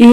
A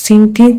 3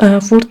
4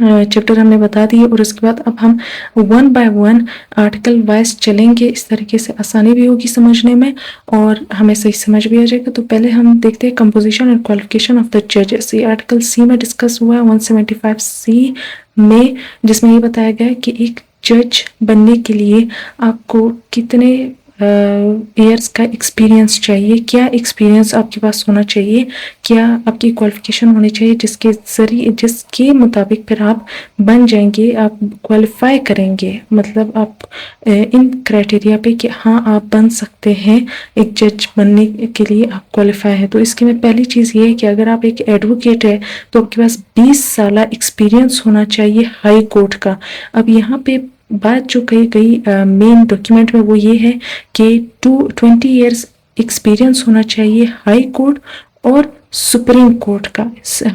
chapter ہم نے بتا دیے، اور اس کے بعد اب ہم 1 بائی 1 آرٹیکل وائز چلیں گے، اس طریقے سے آسانی بھی ہوگی سمجھنے میں اور ہمیں صحیح سمجھ بھی آ جائے گا۔ تو پہلے ہم دیکھتے ہیں composition and qualification of the ججز۔ یہ آرٹیکل سی میں ڈسکس ہوا ہے 175 سی میں، جس میں یہ بتایا گیا ہے کہ ایک جج بننے کے لیے آپ کو کتنے ایئرس کا ایکسپیرینس چاہیے، کیا ایکسپیرینس آپ کے پاس ہونا چاہیے، کیا آپ کی کوالیفیکیشن ہونی چاہیے جس کے ذریعے جس کے مطابق پھر آپ بن جائیں گے، آپ کوالیفائی کریں گے، مطلب آپ ان کرائٹیریا پہ کہ ہاں آپ بن سکتے ہیں ایک جج بننے کے لیے آپ کوالیفائی ہیں۔ تو اس کی میں پہلی چیز یہ ہے کہ اگر آپ ایک ایڈوکیٹ ہے تو آپ کے پاس 20 سالہ ایکسپیرینس ہونا چاہیے ہائی کورٹ کا۔ اب یہاں پہ بات جو کہی گئی مین ڈاکیومنٹ میں وہ یہ ہے کہ 20 ایئرس ایکسپیرینس ہونا چاہیے ہائی کورٹ اور سپریم کورٹ کا،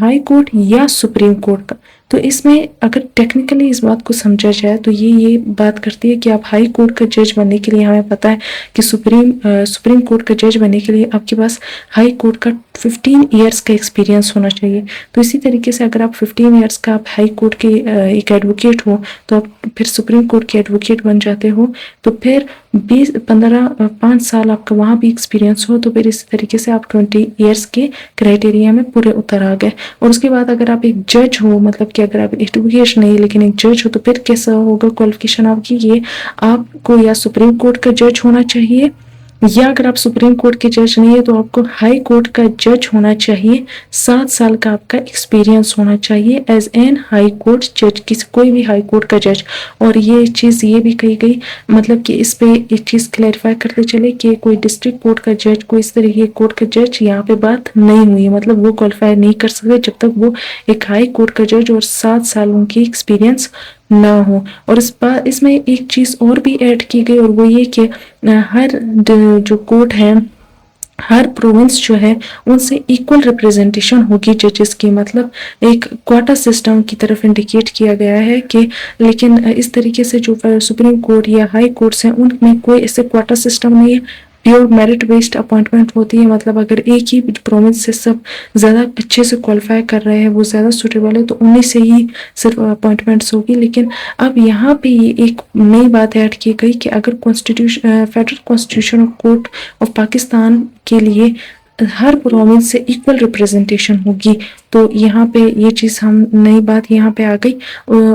ہائی کورٹ یا سپریم کورٹ کا۔ تو اس میں اگر ٹیکنیکلی اس بات کو سمجھا جائے تو یہ بات کرتی ہے کہ آپ ہائی کورٹ کا جج بننے کے لیے، ہمیں پتہ ہے کہ سپریم کورٹ کا جج بننے کے لیے آپ کے پاس ہائی کورٹ کا 15 ایئرس کا ایکسپیرینس ہونا چاہیے۔ تو اسی طریقے سے اگر آپ 15 ایئرس کا آپ ہائی کورٹ کے ایک ایڈوکیٹ ہو تو آپ پھر سپریم کورٹ کے ایڈوکیٹ بن جاتے ہو، تو پھر 5 سال آپ کا وہاں بھی ایکسپیرینس ہو، تو پھر اسی طریقے سے آپ 20 ایئرس کے کرائٹیریا میں پورے اتر آ گئے۔ اور اس کے بعد اگر آپ ایک جج ہو، مطلب کہ اگر آپ ایڈوکیٹ نہیں لیکن ایک جج ہو، تو پھر کیسا ہوگا کوالیفیکیشن آپ کی؟ یہ آپ کو یا سپریم کورٹ کا جج ہونا چاہیے، یا اگر آپ سپریم کورٹ کے جج نہیں ہے تو آپ کو ہائی کورٹ کا جج ہونا چاہیے، 7 سال کا آپ کا ایکسپیرینس ہونا چاہیے ایز این ہائی کورٹ جج، کوئی بھی ہائی کورٹ کا جج۔ اور یہ چیز یہ بھی کہی گئی، مطلب کہ اس پہ ایک چیز کلیریفائی کرتے چلے کہ کوئی ڈسٹرکٹ کورٹ کا جج، کوئی اس طرح کورٹ کا جج یہاں پہ بات نہیں ہوئی، مطلب وہ کوالیفائی نہیں کر سکتے جب تک وہ ایک ہائی کورٹ کا جج اور 7 سالوں کی ایکسپیرینس نہ ہو۔ اور اس میں ایک چیز اور بھی ایڈ کی گئی، اور وہ یہ کہ ہر جو کورٹ ہے، ہر پروونس جو ہے ان سے ایکول ریپریزنٹیشن ہوگی ججز کی، مطلب ایک کوٹا سسٹم کی طرف انڈیکیٹ کیا گیا ہے کہ، لیکن اس طریقے سے جو سپریم کورٹ یا ہائی کورٹس ہیں ان میں کوئی ایسے کوٹا سسٹم نہیں ہے، پیور میرٹ بیسڈ اپوائنٹمنٹ ہوتی ہے، مطلب اگر ایک ہی پروونس سے سب زیادہ اچھے سے کوالیفائی کر رہے ہیں، وہ زیادہ سوٹیبل ہے، تو انہیں سے ہی صرف اپوائنٹمنٹس ہوگی۔ لیکن اب یہاں پہ یہ ایک نئی بات ایڈ کی گئی کہ اگر federal constitution court of Pakistan کے لیے ہر پروونس سے ایکول ریپریزنٹیشن ہوگی، تو یہاں پہ یہ چیز ہم نئی بات یہاں پہ آ گئی۔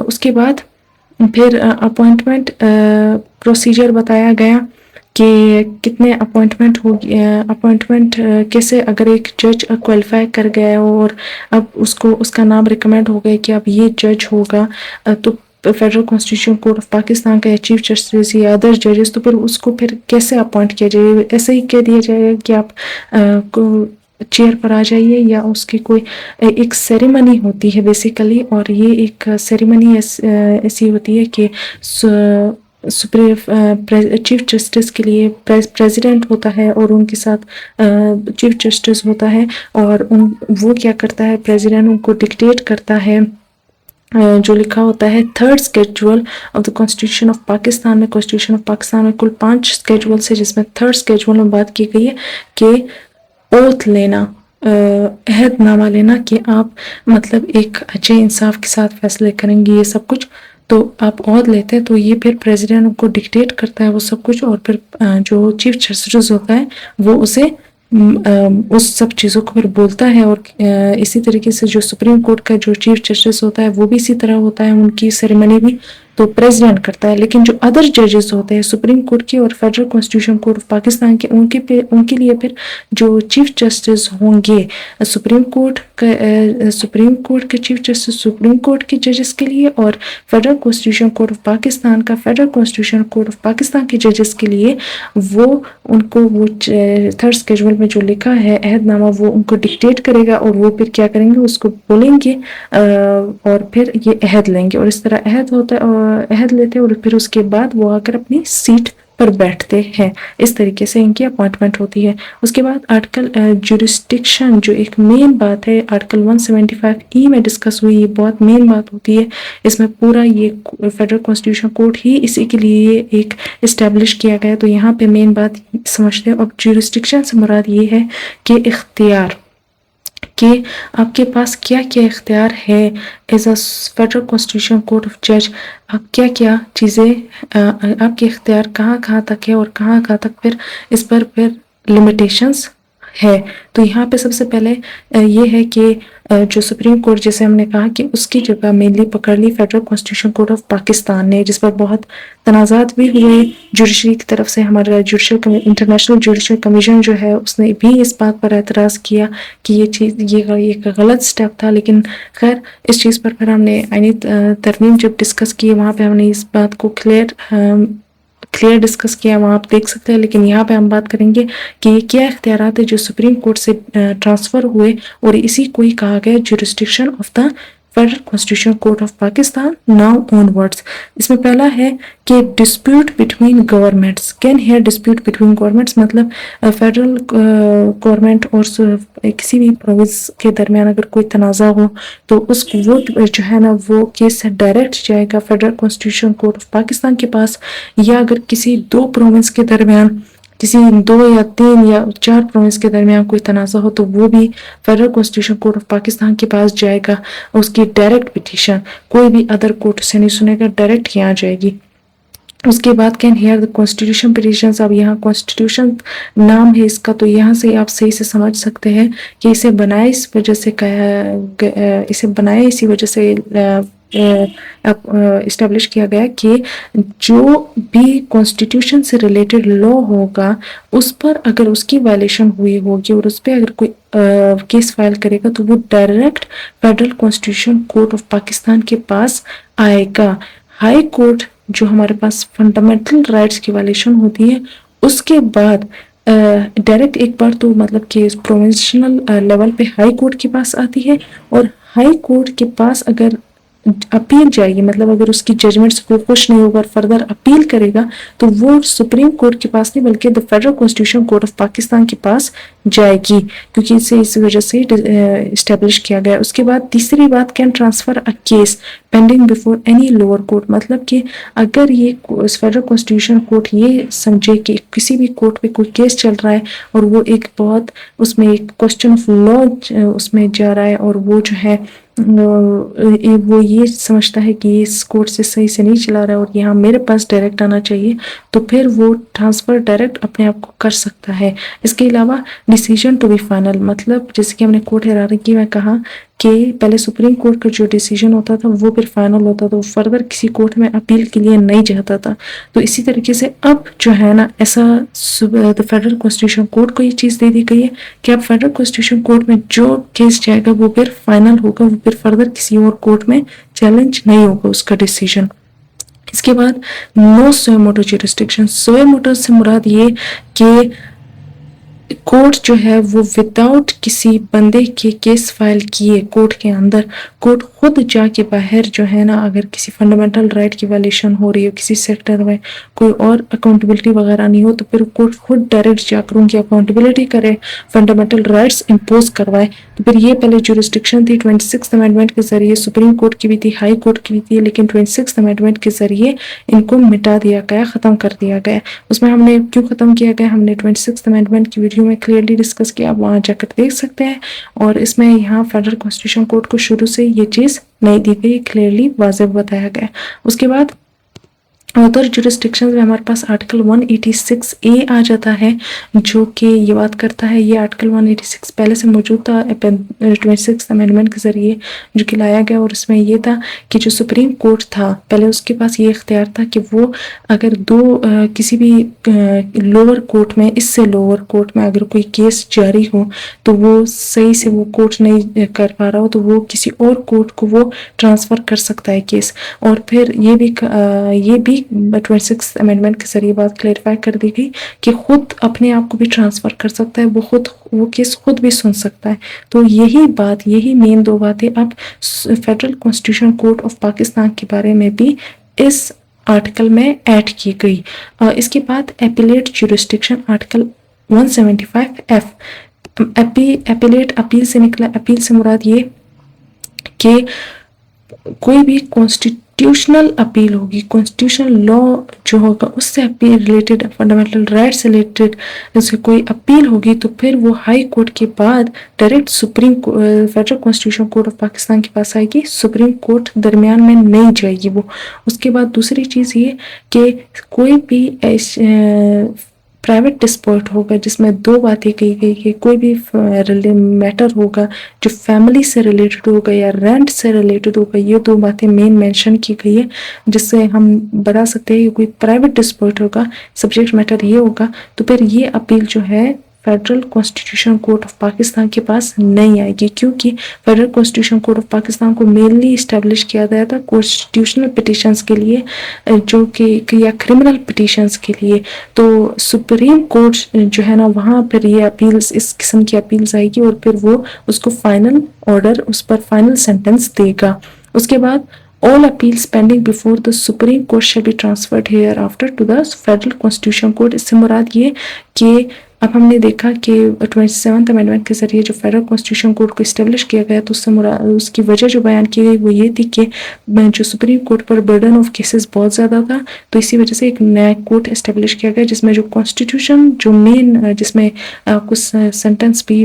اس کے بعد پھر اپوائنٹمنٹ پروسیجر بتایا گیا کہ کتنے اپوائنٹمنٹ کیسے، اگر ایک جج کوالیفائی کر گیا ہو اور اب اس کا نام ریکمینڈ ہو گیا کہ اب یہ جج ہوگا، تو federal constitution court of Pakistan کا یا چیف جسٹس یا ادر ججز، تو پھر اس کو پھر کیسے اپوائنٹ کیا جائے؟ ایسے ہی کہہ دیا جائے کہ آپ چیئر پر آ جائیے، یا اس کی کوئی ایک سیریمنی ہوتی ہے بیسیکلی، اور یہ ایک سیریمنی ایسی ہوتی ہے کہ چیف جسٹس کے لیے پریزیڈنٹ ہوتا ہے اور ان کے ساتھ چیف جسٹس ہوتا ہے، اور وہ کیا کرتا ہے، پریزیڈنٹ ان کو ڈکٹیٹ کرتا ہے جو لکھا ہوتا ہے 3rd schedule of the constitution of Pakistan میں۔ کانسٹیٹیوشن آف پاکستان میں کل 5 schedules ہے، جس میں 3rd schedule میں بات کی گئی ہے کہ اوتھ لینا، عہد نامہ لینا کہ آپ مطلب ایک اچھے انصاف کے ساتھ فیصلے کریں گے، یہ سب کچھ تو آپ عہد لیتے ہیں، تو یہ پھر پریزیڈنٹ ان کو ڈکٹیٹ کرتا ہے وہ سب کچھ، اور پھر جو چیف جسٹس ہوتا ہے وہ اسے اس سب چیزوں کو پھر بولتا ہے۔ اور اسی طریقے سے جو سپریم کورٹ کا جو چیف جسٹس ہوتا ہے وہ بھی اسی طرح ہوتا ہے، ان کی سیریمنی بھی تو پریزیڈنٹ کرتا ہے۔ لیکن جو ادر ججز ہوتے ہیں سپریم کورٹ کے اور federal constitution court of Pakistan کے، ان کے لیے پھر جو چیف جسٹس ہوں گے سپریم کورٹ کے چیف جسٹس، سپریم کورٹ کے ججز کے لیے، اور federal constitution court of Pakistan کا federal constitution court of Pakistan کے ججز کے لیے، وہ ان کو وہ 3rd schedule میں جو لکھا ہے عہد نامہ وہ ان کو ڈکٹیٹ کرے گا، اور وہ پھر کیا کریں گے، اس کو بولیں گے اور پھر یہ عہد لیں گے، اور اس طرح عہد لیتے ہیں، اور پھر اس کے بعد وہ آ کر اپنی سیٹ پر بیٹھتے ہیں۔ اس طریقے سے ان کی اپوائنٹمنٹ ہوتی ہے۔ اس کے بعد آرٹیکل جورسڈکشن جو ایک مین بات ہے، آرٹیکل 175 میں ڈسکس ہوئی، یہ بہت مین بات ہوتی ہے، اس میں پورا یہ فیڈرل کانسٹیٹیوشن کورٹ ہی اسی کے لیے ایک اسٹیبلش کیا گیا، تو یہاں پہ مین بات سمجھتے ہیں۔ اب جورسڈکشن سے مراد یہ ہے کہ اختیار کہ آپ کے پاس کیا کیا اختیار ہے as a federal constitution court of جج، آپ کیا کیا چیزیں، آپ کے اختیار کہاں کہاں تک ہے اور کہاں کہاں تک پھر اس پر پھر لمیٹیشنز ہے۔ تو یہاں پہ سب سے پہلے یہ ہے کہ جو سپریم کورٹ، جیسے ہم نے کہا کہ اس کی جگہ مینلی پکڑ لی federal constitution court of Pakistan نے، جس پر بہت تنازعات بھی ہوئے جوڈیشری کی طرف سے۔ ہمارا انٹرنیشنل جوڈیشل کمیشن جو ہے اس نے بھی اس بات پر اعتراض کیا کہ یہ چیز یہ ایک غلط سٹیپ تھا، لیکن خیر اس چیز پر پھر ہم نے آئینی ترمیم جب ڈسکس کی وہاں پہ ہم نے اس بات کو کلیئر ڈسکس کیا، وہاں آپ دیکھ سکتے ہیں۔ لیکن یہاں پہ ہم بات کریں گے کہ یہ کیا اختیارات ہے جو سپریم کورٹ سے ٹرانسفر ہوئے اور اسی کو ہی کہا گیا jurisdiction of the federal constitution court of Pakistan now on words. اس میں پہلا ہے کہ dispute between governments can hear dispute between governments, مطلب فیڈرل گورنمنٹ اور کسی بھی پروونس کے درمیان اگر کوئی تنازع ہو تو وہ جو ہے نا وہ کیس ڈائریکٹ جائے گا federal constitution court of Pakistan کے پاس، یا اگر کسی دو پروونس کے درمیان، کسی 2 یا 3 یا 4 پروونس کے درمیان کوئی تنازع ہو تو وہ بھی federal constitution court of Pakistan کے پاس جائے گا۔ اس کی ڈائریکٹ پٹیشن کوئی بھی ادر کورٹ سے نہیں سنے گا، ڈائریکٹ یہاں جائے گی۔ اس کے بعد can hear the constitution petitions. اب یہاں کانسٹیٹیوشن نام ہے اس کا، تو یہاں سے آپ صحیح سے سمجھ سکتے ہیں کہ اسے بنایا اسی وجہ سے اسٹیبلش کیا گیا کہ جو بھی کانسٹیٹیوشن سے ریلیٹڈ لا ہوگا اس پر اگر اس کی وائلیشن ہوئی ہوگی اور اس پہ اگر کوئی کیس فائل کرے گا تو وہ direct federal constitution court of Pakistan کے پاس آئے گا۔ ہائی کورٹ جو ہمارے پاس فنڈامنٹل رائٹس کی وائلیشن ہوتی ہے اس کے بعد ڈائریکٹ ایک بار تو مطلب کہ پروونشنل لیول پہ ہائی کورٹ کے پاس آتی ہے، اور ہائی کورٹ کے پاس اگر اپیل جائے گی، مطلب اگر اس کی ججمنٹ سے کوئی خوش نہیں ہوگا اور فردر اپیل کرے گا تو وہ سپریم کورٹ کے پاس نہیں بلکہ دا federal constitution court of Pakistan کے پاس جائے گی، کیونکہ اس وجہ سے اسٹیبلش کیا گیا۔ اس کے بعد تیسری بات، can transfer a case pending before any lower court, مطلب کہ اگر یہ فیڈرل کانسٹیٹیوشن کورٹ یہ سمجھے کہ کسی بھی کورٹ پہ کوئی کیس چل رہا ہے اور وہ ایک بہت اس میں ایک کوسچن آف لا اس میں جا رہا ہے، اور وہ جو ہے وہ یہ سمجھتا ہے کہ یہ اس کورٹ سے صحیح سے نہیں چلا رہا ہے اور یہاں میرے پاس ڈائریکٹ آنا چاہیے، تو پھر وہ ٹرانسفر ڈائریکٹ اپنے آپ کو کر سکتا ہے۔ اس کے علاوہ ڈیسیجن ٹو بی فائنل، مطلب جیسے کہ ہم نے کورٹ ہیرارکی میں کہا کہ پہلے سپریم کورٹ کا جو ڈیسیجن ہوتا تھا وہ پھر فائنل ہوتا تھا، وہ فردر کسی کورٹ میں اپیل کے لیے نہیں جاتا تھا۔ تو اسی طریقے سے اب جو ہے نا ایسا فیڈرل کانسٹیٹیوشن کورٹ کو یہ چیز دے دی گئی ہے کہ اب فیڈرل کانسٹیٹیوشن کورٹ میں جو کیس جائے گا وہ پھر فائنل ہوگا، وہ پھر فردر کسی اور کورٹ میں چیلنج نہیں ہوگا اس کا ڈیسیجن۔ اس کے بعد نو سوئے موٹو جورسڈکشن، سوئے موٹو سے مراد یہ کہ کورٹ جو ہے وہ وداؤٹ کسی بندے کے کیس فائل کیے کورٹ کے اندر، کورٹ خود جا کے باہر جو ہے نا اگر کسی فنڈامنٹل رائٹ کی وائلیشن ہو رہی ہے کسی سیکٹر میں، کوئی اور اکاؤنٹیبلٹی وغیرہ نہیں ہو، تو پھر کورٹ خود ڈائریکٹ جا کر ان کی اکاؤنٹیبلٹی کرے، فنڈامنٹل رائٹس امپوز کروائے۔ تو پھر یہ پہلے جورسڈکشن تھی 26 امینڈمنٹ کے ذریعے، سپریم کورٹ کی بھی تھی، ہائی کورٹ کی بھی تھی، لیکن 26 امینڈمنٹ کے ذریعے ان کو مٹا دیا گیا، ختم کر دیا گیا۔ اس میں ہم نے کیوں ختم کیا گیا، ہم نے 26 امینڈمنٹ کی ویڈیو میں کلیئرلی ڈسکس کیا، آپ وہاں جا کر دیکھ سکتے ہیں، اور اس میں یہاں فیڈرل کانسٹیٹیوشن کورٹ کو شروع سے یہ چیز نہیں دی گئی، کلیئرلی واضح بتایا گیا۔ اس کے بعد ادر جورسڈکشنز میں ہمارے پاس آرٹیکل 186A آ جاتا ہے جو کہ یہ بات کرتا ہے، یہ آرٹیکل 186 پہلے سے موجود تھا 26 امینڈمنٹ کے ذریعے جو کہ لایا گیا، اور اس میں یہ تھا کہ جو سپریم کورٹ تھا پہلے اس کے پاس یہ اختیار تھا کہ وہ اگر کسی بھی لوور کورٹ میں، اس سے لوور کورٹ میں اگر کوئی کیس جاری ہو تو وہ صحیح سے وہ کورٹ نہیں کر پا رہا ہو تو وہ کسی اور کورٹ کو وہ ٹرانسفر کر سکتا ہے کیس، اور پھر یہ بھی 26 امینڈمنٹ کے ذریعے بات کلیریفائی کر دی گئی کہ خود اپنے آپ کو بھی ٹرانسفر کر سکتا ہے، وہ کیس خود بھی سن سکتا ہے۔ تو یہی مین 2 باتیں اب federal constitution court of Pakistan کے بارے میں بھی اس آرٹیکل میں ایڈ کی گئی۔ اس کے بعد ایپیلیٹ جورسڈکشن آرٹیکل 175F، ایپیلیٹ اپیل سے نکلا، اپیل سے مراد یہ کہ کوئی بھی کانسٹیٹیوشنل اپیل ہوگی، کانسٹیٹیوشنل لا جو ہوگا اس سے اپیل ریلیٹڈ، فنڈامنٹل رائٹس سے ریلیٹڈ اس سے کوئی اپیل ہوگی تو پھر وہ ہائی کورٹ کے بعد direct federal constitution court of Pakistan کے پاس آئے گی، سپریم کورٹ درمیان میں نہیں جائے گی وہ. اس کے بعد دوسری چیز یہ کہ کوئی بھی پرائیویٹ ڈسپیوٹ ہوگا جس میں دو باتیں کہی گئی کہ کوئی بھی میٹر ہوگا جو فیملی سے ریلیٹڈ ہوگا یا رینٹ سے ریلیٹڈ ہوگا، یہ دو باتیں مین مینشن کی گئی ہے جس سے ہم بتا سکتے ہیں کہ کوئی پرائیویٹ ڈسپیوٹ ہوگا، سبجیکٹ میٹر یہ ہوگا تو پھر یہ اپیل جو ہے federal constitution court of Pakistan کے پاس نہیں آئے گی، کیونکہ federal constitution court of Pakistan کو مینلی اسٹیبلش کیا گیا تھا کانسٹیٹیوشنل پٹیشنز کے لیے جو کہ یا کرمنل پٹیشنز کے لیے. تو سپریم کورٹ جو ہے نا وہاں پھر یہ اپیلز، اس قسم کی اپیلز آئے گی اور پھر وہ اس کو فائنل آرڈر، اس پر فائنل سینٹنس دے گا. اس کے بعد all appeals pending before the Supreme Court shall be transferred hereafter to the Federal Constitution Court. اس سے مراد یہ کہ اب ہم نے دیکھا کہ 27th امینڈمنٹ کے ذریعے جو فیڈرل کانسٹیٹیوشن کورٹ کو اسٹیبلش کیا گیا تو اس کی وجہ جو بیان کی گئی وہ یہ تھی کہ جو supreme court per burden of cases بہت زیادہ تھا، تو اسی وجہ سے ایک نیا کورٹ اسٹیبلش کیا گیا جس میں جو کانسٹیٹیوشن جو مین جس میں کچھ سینٹنس بھی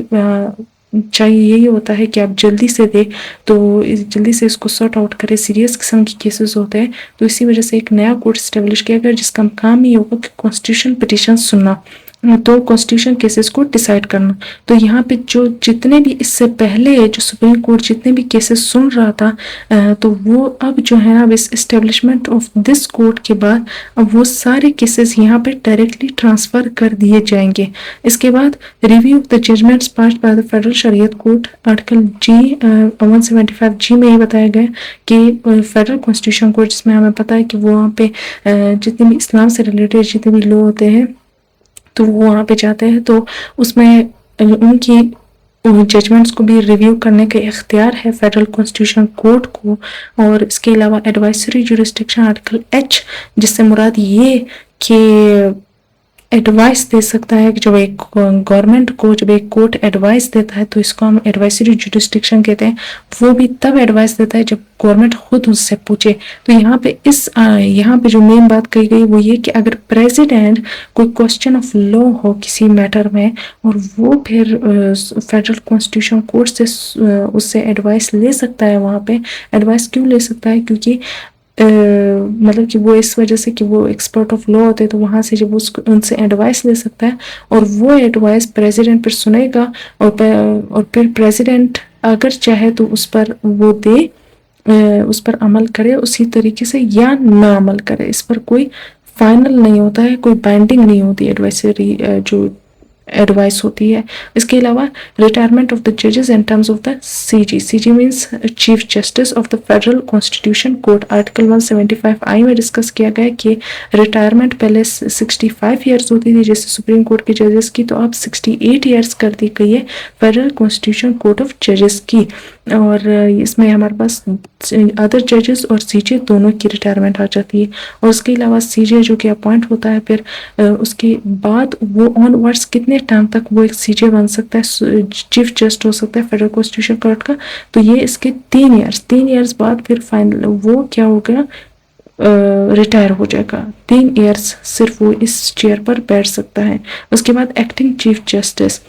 چاہیے یہی ہوتا ہے کہ آپ جلدی سے دے تو جلدی سے اس کو سارٹ آؤٹ کرے، سیریس قسم کی کیسز ہوتے ہیں، تو اسی وجہ سے ایک نیا کورٹ اسٹیبلش کیا گیا جس کا کام یہ ہوگا کہ کانسٹیٹیوشن پٹیشن سننا، تو کانسٹیٹیوشن کیسز کو ڈیسائیڈ کرنا. تو یہاں پہ جو جتنے بھی اس سے پہلے جو سپریم کورٹ جتنے بھی کیسز سن رہا تھا تو وہ اب جو ہے نا اب اس اسٹیبلشمنٹ آف دس کورٹ کے بعد اب وہ سارے کیسز یہاں پہ ڈائریکٹلی ٹرانسفر کر دیے جائیں گے. اس کے بعد review of the judgments passed by the Federal Shariat court, article 175G میں یہ بتایا گیا کہ فیڈرل کانسٹیٹیوشن کورٹ جس میں ہمیں پتہ ہے کہ وہ وہاں پہ جتنے بھی اسلام سے ریلیٹڈ جتنے بھی لا ہوتے ہیں تو وہ وہاں پہ جاتے ہیں، تو اس میں ان کی ججمنٹس کو بھی ریویو کرنے کا اختیار ہے فیڈرل کانسٹیٹیوشن کورٹ کو. اور اس کے علاوہ ایڈوائزری جورسڈکشن آرٹیکل H جس سے مراد یہ کہ ایڈوائس دے سکتا ہے کہ جب ایک گورنمنٹ کو جب ایک کورٹ ایڈوائس دیتا ہے تو اس کو ہم ایڈوائزری جورسڈکشن کہتے ہیں، وہ بھی تب ایڈوائس دیتا ہے جب گورنمنٹ خود اس سے پوچھے. تو یہاں پہ جو مین بات کہی گئی وہ یہ کہ اگر پریزیڈنٹ کوئی کوسچن آف لا ہو کسی میٹر میں اور وہ پھر فیڈرل کانسٹیٹیوشن کورٹ سے اس سے ایڈوائس لے سکتا ہے، وہاں پہ ایڈوائس کیوں لے سکتا ہے؟ کیونکہ مطلب کہ وہ اس وجہ سے کہ وہ ایکسپرٹ آف لا ہوتے ہیں تو وہاں سے جب ان سے ایڈوائس لے سکتا ہے اور وہ ایڈوائس پریزیڈنٹ پر سنے گا اور پھر پریزیڈنٹ اگر چاہے تو اس پر وہ دے، اس پر عمل کرے اسی طریقے سے یا نہ عمل کرے. اس پر کوئی فائنل نہیں ہوتا ہے، کوئی بائنڈنگ نہیں ہوتی ایڈوائزری جو ایڈوائس ہوتی ہے. اس کے علاوہ ریٹائرمنٹ آف دا ججز in terms of the CG means chief justice of the federal constitution court, article 175I میں ڈسکس کیا گیا کہ ریٹائرمنٹ پہلے 65 ایئرس ہوتی تھی جیسے سپریم کورٹ کے ججز کی، تو اب 68 ایئرس کر دی گئی ہے فیڈرل کانسٹیٹیوشن کورٹ آف ججز کی. اور اس میں ہمارے پاس ادر ججز اور CJ دونوں کی ریٹائرمنٹ آ جاتی ہے. اور اس کے علاوہ CJ جو کہ اپوائنٹ ہوتا ہے پھر اس کے بعد وہ آن ورڈس کتنے ٹائم تک وہ ایک CJ بن سکتا ہے، چیف جسٹ ہو سکتا ہے فیڈرل کانسٹیٹیوشن کورٹ کا، تو یہ اس کے 3 ایئرس بعد پھر فائنل وہ کیا ہوگا ریٹائر ہو جائے گا. 3 ایئرس صرف وہ اس چیئر پر بیٹھ سکتا ہے. اس کے بعد ایکٹنگ چیف جسٹس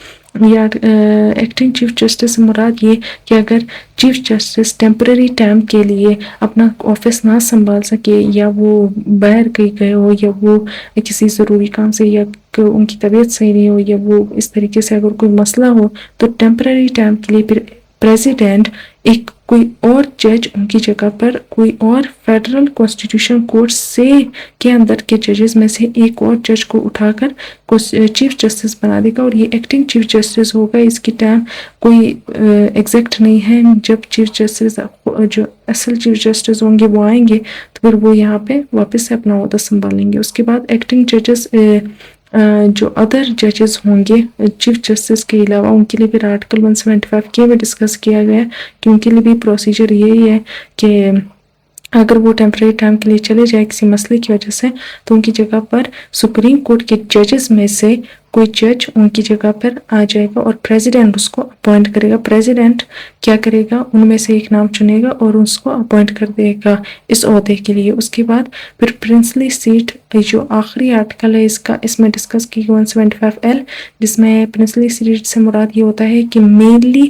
یا ایکٹنگ چیف جسٹس سے مراد یہ کہ اگر چیف جسٹس ٹیمپرری ٹائم کے لیے اپنا آفس نہ سنبھال سکے یا وہ باہر کہیں گئے ہو یا وہ کسی ضروری کام سے یا ان کی طبیعت صحیح نہیں ہو یا وہ اس طریقے سے اگر کوئی مسئلہ ہو تو ٹیمپرری ٹائم کے لیے پھر پریزیڈنٹ ایک کوئی اور جج ان کی جگہ پر کوئی اور فیڈرل کانسٹیٹیوشن کورٹ سے کے اندر کے ججز میں سے ایک اور جج کو اٹھا کر چیف جسٹس بنا دے گا. اور یہ ایکٹنگ چیف جسٹس ہوگا، اس کی ٹائم کوئی ایگزیکٹ نہیں ہے. جب چیف جسٹس جو اصل چیف جسٹس ہوں گے وہ آئیں گے تو پھر وہ یہاں پہ واپس سے اپنا عہدہ سنبھالیں گے. اس کے بعد ایکٹنگ ججز جو ادر ججز ہوں گے چیف جسٹس کے علاوہ ان کے لیے پھر آرٹیکل 175K میں ڈسکس کیا گیا کہ ان کے لیے بھی پروسیجر یہی ہے کہ اگر وہ ٹیمپرری ٹائم کے لیے چلے جائے کسی مسئلے کی وجہ سے تو ان کی جگہ پر سپریم کورٹ کے ججز میں سے کوئی جج ان کی جگہ پر آ جائے گا اور پریزیڈنٹ اس کو اپوائنٹ کرے گا. پریزیڈنٹ کیا کرے گا، ان میں سے ایک نام چنے گا اور اس کو اپوائنٹ کر دے گا اس عہدے کے لیے. اس کے بعد پھر پرنسلی سیٹ جو آخری آرٹیکل ہے اس میں ڈسکس کی 175L، جس میں پرنسلی سیٹ سے مراد یہ ہوتا ہے کہ مینلی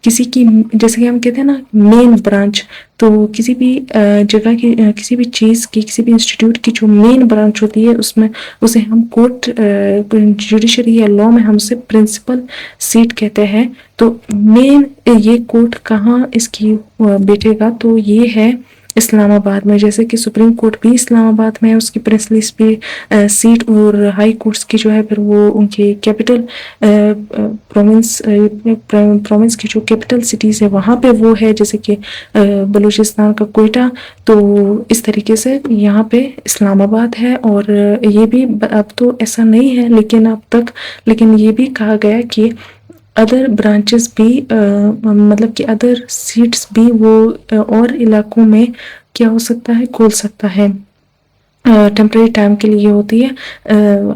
کسی کی، جیسے کہ ہم کہتے ہیں نا مین برانچ، تو کسی بھی جگہ کی، کسی بھی چیز کی، کسی بھی انسٹیٹیوٹ کی جو مین برانچ ہوتی ہے اس میں اسے ہم کورٹ جوڈیشری یا لاء میں ہم اسے پرنسپل سیٹ کہتے ہیں. تو مین یہ کورٹ کہاں اس کی بیٹھے گا، تو یہ ہے اسلام آباد میں. جیسے کہ سپریم کورٹ بھی اسلام آباد میں ہے اس کی پرنسلی سیٹ، اور ہائی کورٹس کی جو ہے پھر وہ ان کے کیپٹل پروونس کی جو کیپٹل سٹیز ہے وہاں پہ وہ ہے، جیسے کہ بلوچستان کا کوئٹہ. تو اس طریقے سے یہاں پہ اسلام آباد ہے. اور یہ بھی اب تو ایسا نہیں ہے لیکن یہ بھی کہا گیا کہ ادر برانچز بھی مطلب کہ ادر سیٹس بھی وہ اور علاقوں میں کیا ہو سکتا ہے، کھول سکتا ہے. ٹیمپرری ٹائم کے لیے ہوتی ہے،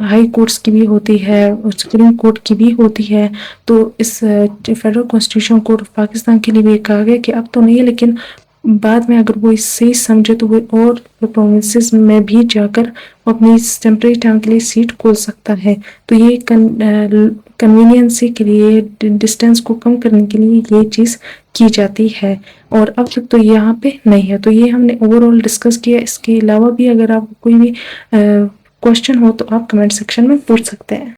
ہائی کورٹس کی بھی ہوتی ہے، سپریم کورٹ کی بھی ہوتی ہے. تو اس federal constitution court of Pakistan کے لیے بھی کہا گیا کہ اب تو نہیں ہے، لیکن بعد میں اگر وہ اس سے سمجھے تو وہ اور پروونسز میں بھی جا کر اپنی ٹیمپرری ٹائم کے لیے سیٹ کھول سکتا ہے. تو یہ کنوینئنسی کے لیے، ڈسٹینس کو کم کرنے کے لیے یہ چیز کی جاتی ہے. اور اب تک تو یہاں پہ نہیں ہے. تو یہ ہم نے اوور آل ڈسکس کیا. اس کے علاوہ بھی اگر آپ کوئی بھی کوشچن ہو تو آپ کمنٹ سیکشن میں پوچھ سکتے ہیں.